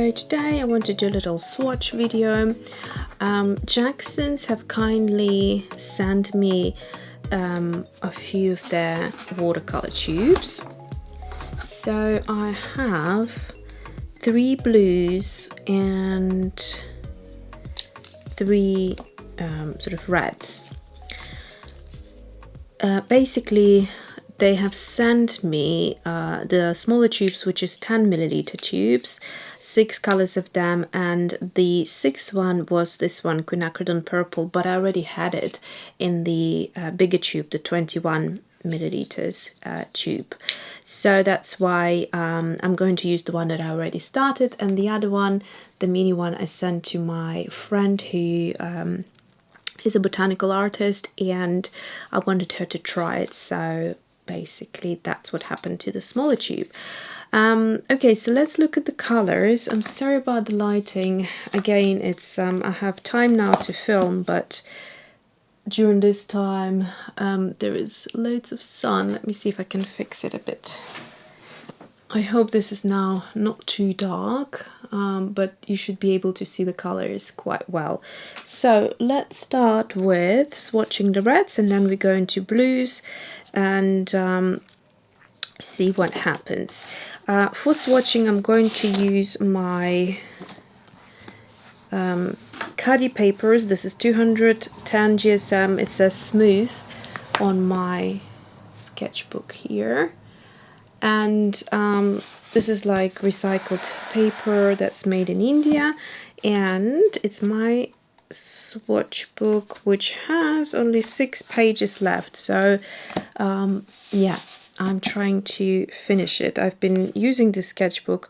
So today I want to do a little swatch video. Jackson's have kindly sent me a few of their watercolor tubes. So I have 3 blues and 3 sort of reds. Basically they have sent me the smaller tubes, which is 10 milliliter tubes, 6 colors of them, and the 6th one was this one, Quin purple, but I already had it in the bigger tube, the 21 milliliters tube. So that's why I'm going to use the one that I already started, and the other one, the mini one, I sent to my friend who is a botanical artist, and I wanted her to try it. So basically that's what happened to the smaller tube. Okay, so let's look at the colors. I'm sorry about the lighting. Again, it's I have time now to film, but during this time there is loads of sun. Let me see if I can fix it a bit. I hope this is now not too dark, but you should be able to see the colors quite well. So let's start with swatching the reds, and then we go into blues and see what happens. For swatching, I'm going to use my Khadi Papers. This is 210 GSM. It says smooth on my sketchbook here. And this is like recycled paper that's made in India, and it's my swatch book, which has only 6 pages left. So yeah, I'm trying to finish it. I've been using this sketchbook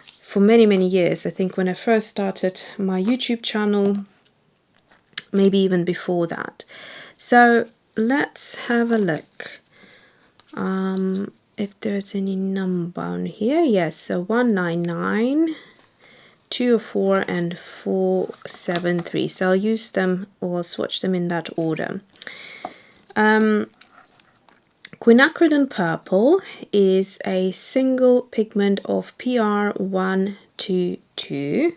for many years. I think when I first started my YouTube channel, maybe even before that. So let's have a look. If there's any number on here, yes, so 199, 204 and 473. So I'll use them, or I'll swatch them in that order. Quin purple is a single pigment of PR122.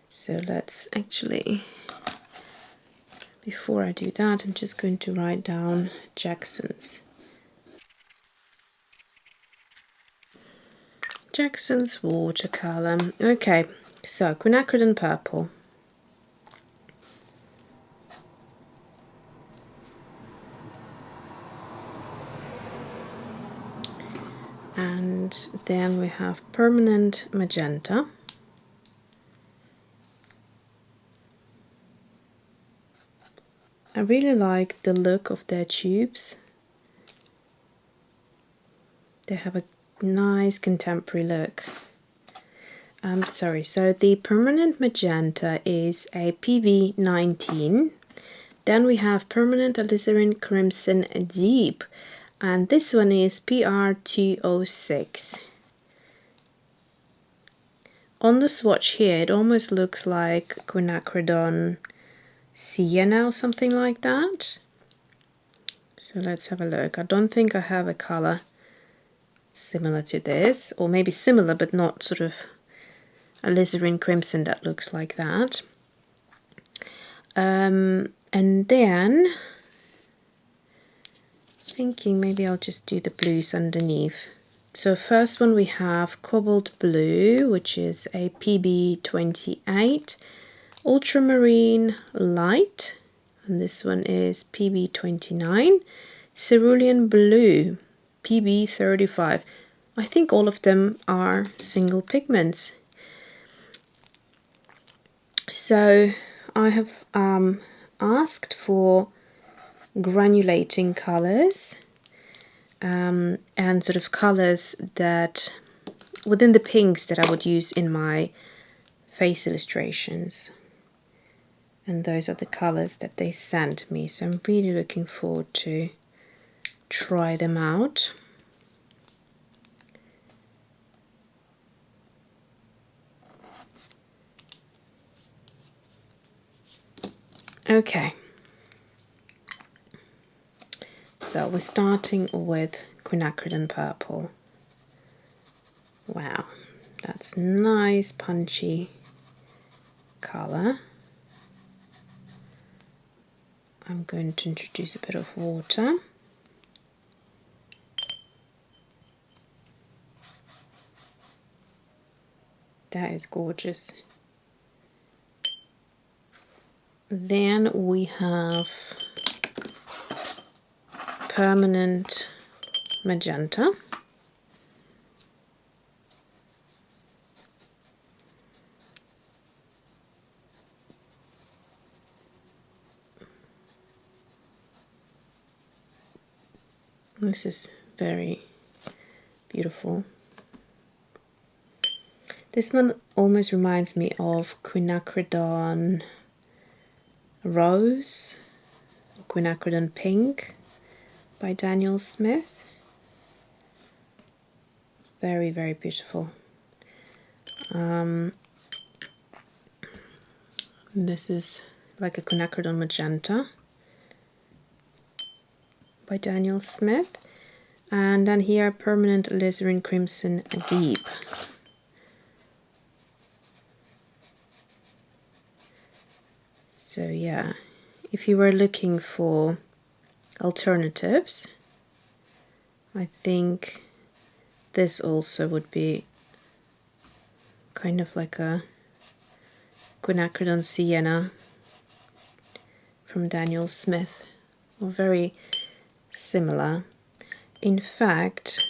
So let's actually, before I do that, I'm just going to write down Jackson's watercolor. Okay, so Quin purple. And then we have permanent magenta. I really like the look of their tubes. They have a nice contemporary look. Sorry, so the permanent magenta is a PV19. Then we have permanent alizarin crimson deep, and this one is PR206. On the swatch here, it almost looks like Quin Sienna or something like that. So let's have a look. I don't think I have a color similar to this, or maybe similar but not sort of alizarin crimson that looks like that. And then thinking maybe I'll just do the blues underneath. So first one we have Cobalt blue, which is a PB28, Ultramarine light, and this one is PB29, Cerulean blue, PB35. I think all of them are single pigments. So I have asked for granulating colors and sort of colors that within the pinks that I would use in my face illustrations, and those are the colors that they sent me. So I'm really looking forward to try them out. Okay, so we're starting with Quin purple. Wow, That's nice punchy color. I'm going to introduce a bit of water. That is gorgeous. Then we have permanent magenta. This is very beautiful. This one almost reminds me of Quinacridone Rose, Quinacridone Pink by Daniel Smith. Very, very beautiful. This is like a Quinacridone Magenta by Daniel Smith. And then here, Permanent Alizarin Crimson Deep. So yeah, if you were looking for alternatives, I think this also would be kind of like a Quinacridone Sienna from Daniel Smith, or very similar. In fact,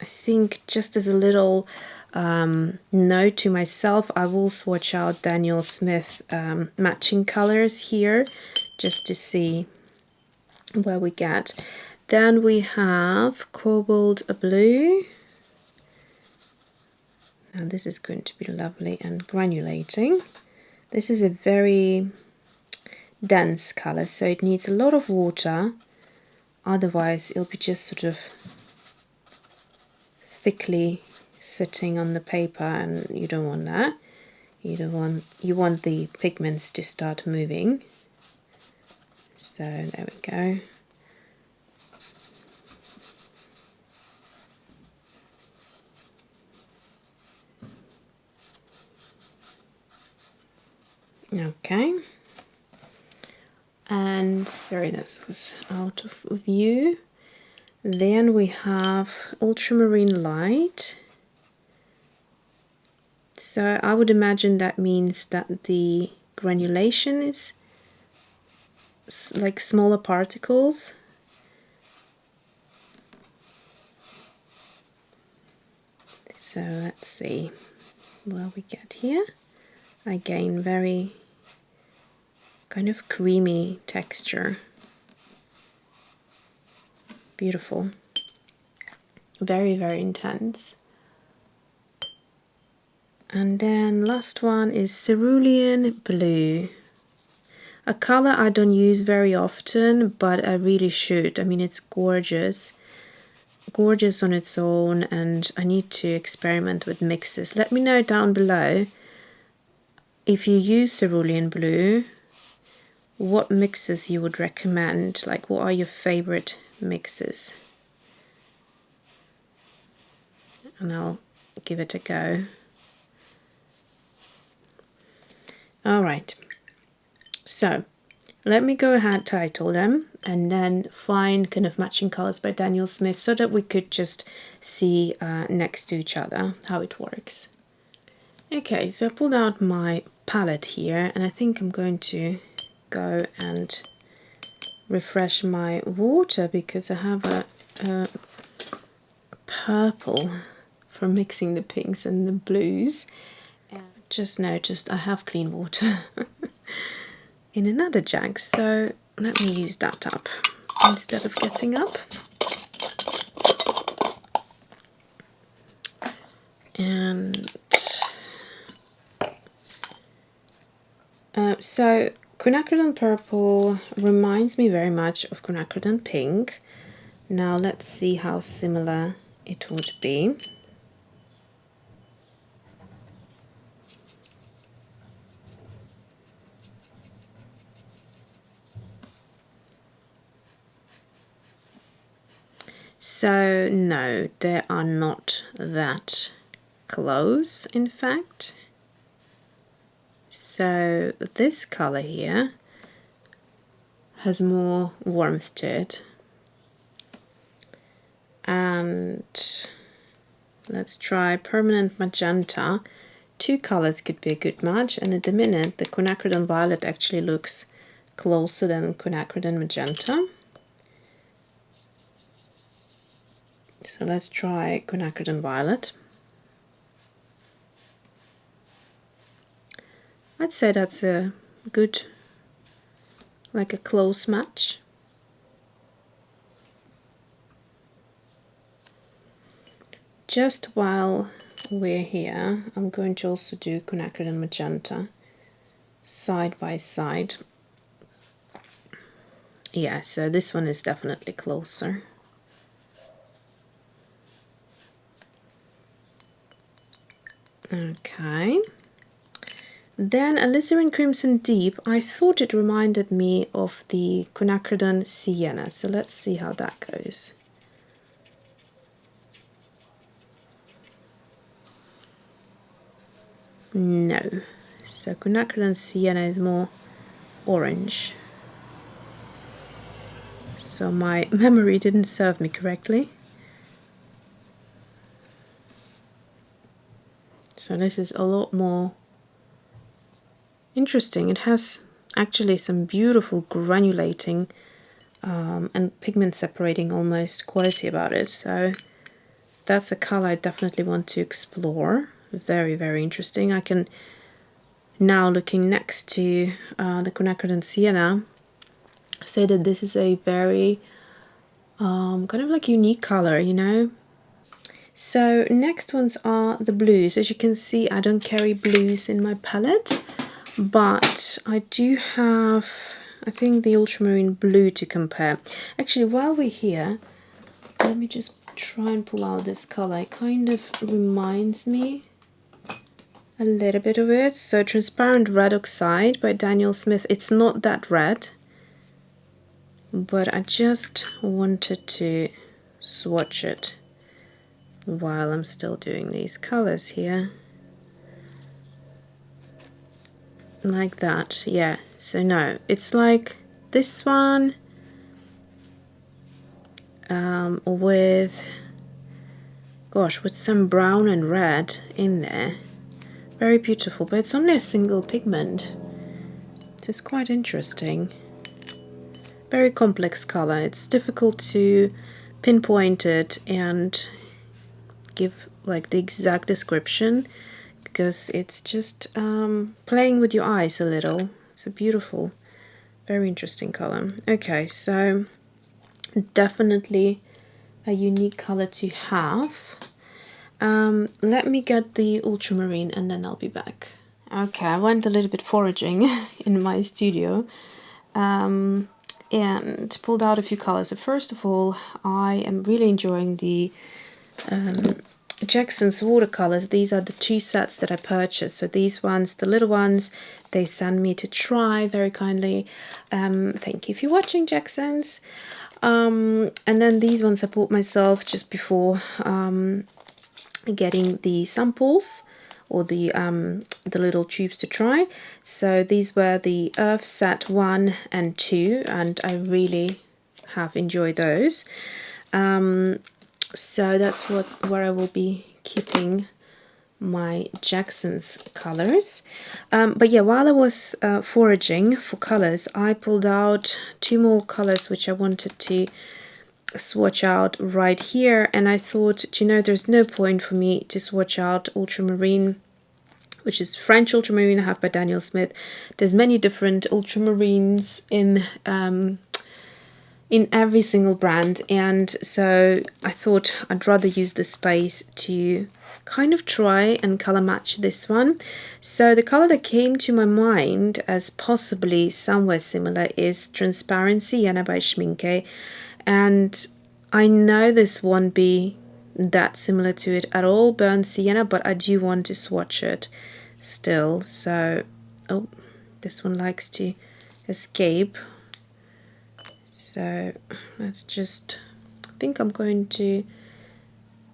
I think just as a little note to myself, I will swatch out Daniel Smith matching colors here just to see where we get. Then we have Cobalt Blue. Now this is going to be lovely and granulating. This is a very dense color, so it needs a lot of water, otherwise it'll be just sort of thickly sitting on the paper, and you don't want that. You want the pigments to start moving. So there we go. Okay. And sorry, this was out of view. Then we have Ultramarine Light. So I would imagine that means that the granulation is like smaller particles. So let's see what we get here. Again, very kind of creamy texture. Beautiful. Very, very intense. And then last one is Cerulean Blue. A color I don't use very often, but I really should. I mean, it's gorgeous. Gorgeous on its own, and I need to experiment with mixes. Let me know down below if you use Cerulean Blue, what mixes you would recommend. Like, what are your favorite mixes? And I'll give it a go. Alright, so let me go ahead, title them, and then find kind of matching colors by Daniel Smith so that we could just see next to each other how it works. Okay, so I pulled out my palette here, and I think I'm going to go and refresh my water because I have a purple for mixing the pinks and the blues. Just noticed I have clean water in another jug, so let me use that up instead of getting up. And so Quinacridone Purple reminds me very much of Quinacridone Pink. Now let's see how similar it would be. So no, they are not that close, in fact. So this color here has more warmth to it. And let's try Permanent Magenta. 2 colors could be a good match, and at the minute the Quinacridone Violet actually looks closer than Quinacridone Magenta. So let's try Quinacridone Violet. I'd say that's a good, like a close match. Just while we're here, I'm going to also do Quinacridone Magenta side by side. Yeah, so this one is definitely closer. Okay. Then Alizarin Crimson Deep, I thought it reminded me of the Quinacridone Sienna, so let's see how that goes. No, so Quinacridone Sienna is more orange. So my memory didn't serve me correctly. So this is a lot more interesting. It has actually some beautiful granulating and pigment separating almost quality about it. So that's a color I definitely want to explore. Very, very interesting. I can now, looking next to the Quinacridone Sienna, say that this is a very kind of like unique color, you know. So next ones are the blues. As you can see, I don't carry blues in my palette, but I do have, I think, the ultramarine blue to compare. Actually, while we're here, let me just try and pull out this color. It kind of reminds me a little bit of it. So Transparent Red Oxide by Daniel Smith. It's not that red, but I just wanted to swatch it while I'm still doing these colors here. Like that, yeah. So no, it's like this one with, gosh, with some brown and red in there. Very beautiful, but it's only a single pigment. It is quite interesting. Very complex color. It's difficult to pinpoint it and give like the exact description, because it's just playing with your eyes a little. It's a beautiful, very interesting color. Okay, so definitely a unique color to have. Let me get the ultramarine and then I'll be back. Okay, I went a little bit foraging in my studio and pulled out a few colors. So first of all, I am really enjoying the Jackson's watercolors. These are the 2 sets that I purchased. So these ones, the little ones, they send me to try very kindly. Thank you if you're watching, Jackson's. And then these ones I bought myself just before getting the samples or the little tubes to try. So these were the Earth set 1 and 2, and I really have enjoyed those. So that's where I will be keeping my Jackson's colors. But yeah, while I was foraging for colors, I pulled out 2 more colors which I wanted to swatch out right here, and I thought, you know, there's no point for me to swatch out ultramarine, which is French ultramarine I have by Daniel Smith. There's many different ultramarines in every single brand, and so I thought I'd rather use the space to kind of try and color match this one. So the color that came to my mind as possibly somewhere similar is Transparent Sienna by Schmincke, and I know this won't be that similar to it at all, Burnt Sienna, but I do want to swatch it still. So, oh, this one likes to escape. So let's just, I think I'm going to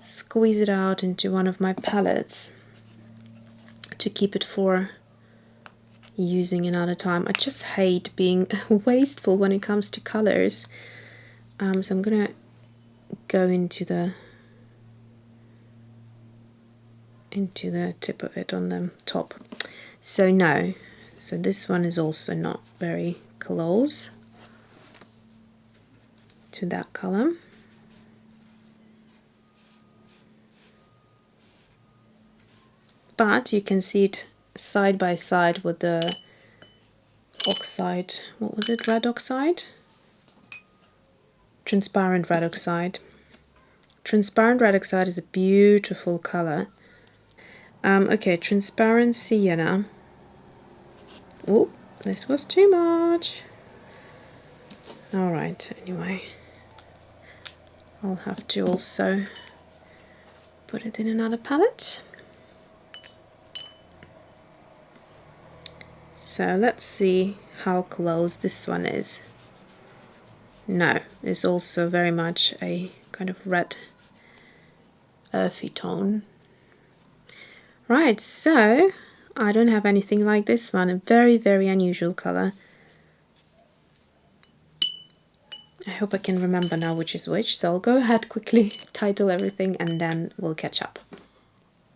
squeeze it out into one of my palettes to keep it for using another time. I just hate being wasteful when it comes to colors. So I'm gonna go into the tip of it on the top. So no, so this one is also not very close to that color. But you can see it side by side with the oxide. What was it? Red oxide? Transparent red oxide. Transparent red oxide is a beautiful color. Okay, transparent sienna. Oh, this was too much. All right, anyway, I'll have to also put it in another palette. So let's see how close this one is. No, it's also very much a kind of red earthy tone. Right, so I don't have anything like this one, a very, very unusual color. I hope I can remember now which is which, so I'll go ahead quickly, title everything, and then we'll catch up.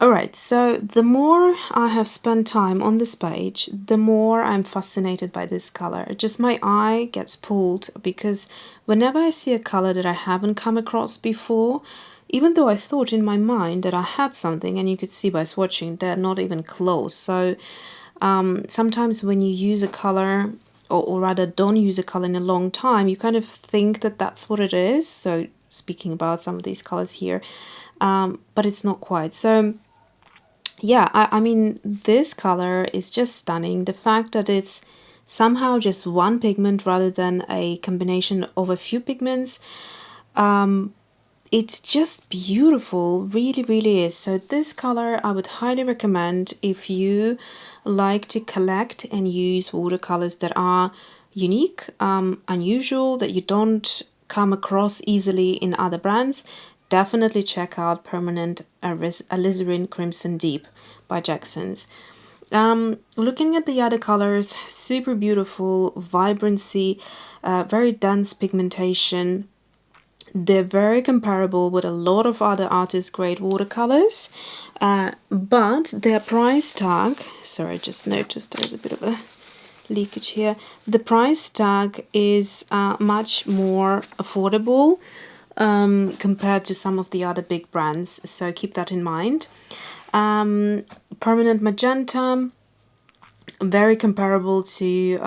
Alright, so the more I have spent time on this page, the more I'm fascinated by this color. Just my eye gets pulled, because whenever I see a color that I haven't come across before, even though I thought in my mind that I had something, and you could see by swatching, they're not even close. So sometimes when you use a color, or rather don't use a color in a long time, you kind of think that that's what it is. So speaking about some of these colors here, but it's not quite. So yeah, I mean, this color is just stunning. The fact that it's somehow just one pigment rather than a combination of a few pigments, it's just beautiful, really, really is. So this color I would highly recommend if you like to collect and use watercolors that are unique, unusual, that you don't come across easily in other brands. Definitely check out Permanent Alizarin Crimson Deep by Jackson's. Looking at the other colors, super beautiful, vibrancy, very dense pigmentation. They're very comparable with a lot of other artist grade watercolors, but their price tag, sorry, I just noticed there's a bit of a leakage here. The price tag is much more affordable compared to some of the other big brands, so keep that in mind. Permanent Magenta, very comparable to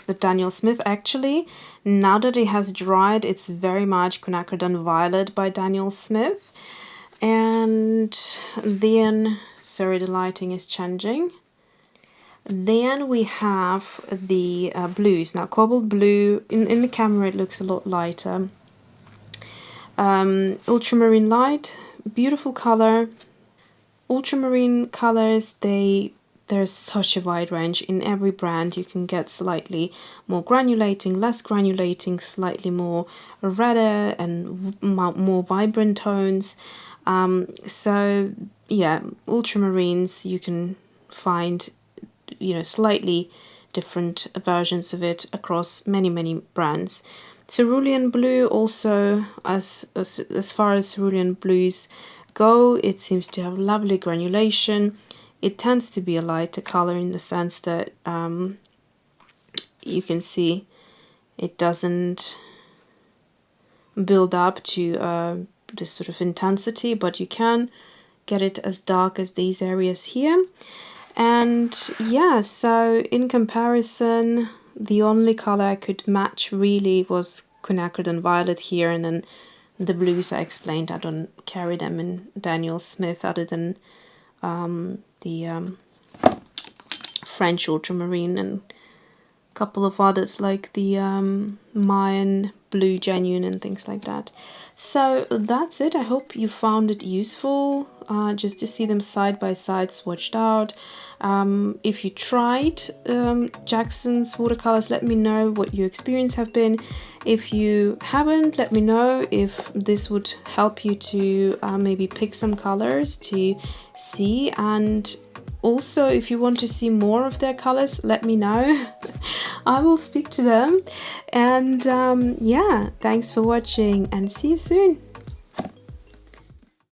the Daniel Smith. Actually, now that it has dried, it's very much quinacridone Violet by Daniel Smith. And then, sorry, the lighting is changing. Then we have the blues. Now, Cobalt Blue, in the camera it looks a lot lighter. Ultramarine Light, beautiful color. Ultramarine colors, there's such a wide range. In every brand you can get slightly more granulating, less granulating, slightly more redder and more vibrant tones. So yeah, ultramarines you can find, you know, slightly different versions of it across many brands. Cerulean Blue also, as far as Cerulean Blues go, it seems to have lovely granulation. It tends to be a lighter color in the sense that you can see it doesn't build up to this sort of intensity, but you can get it as dark as these areas here. And yeah, so in comparison, the only color I could match really was quinacridone Violet here, and then the blues I explained, I don't carry them in Daniel Smith other than the French Ultramarine and a couple of others like the Mayan Blue Genuine and things like that. So that's it. I hope you found it useful just to see them side by side swatched out. If you tried Jackson's watercolors, let me know what your experience have been. If you haven't, let me know if this would help you to maybe pick some colors to see. And also, if you want to see more of their colors, let me know. I will speak to them. And yeah, thanks for watching and see you soon.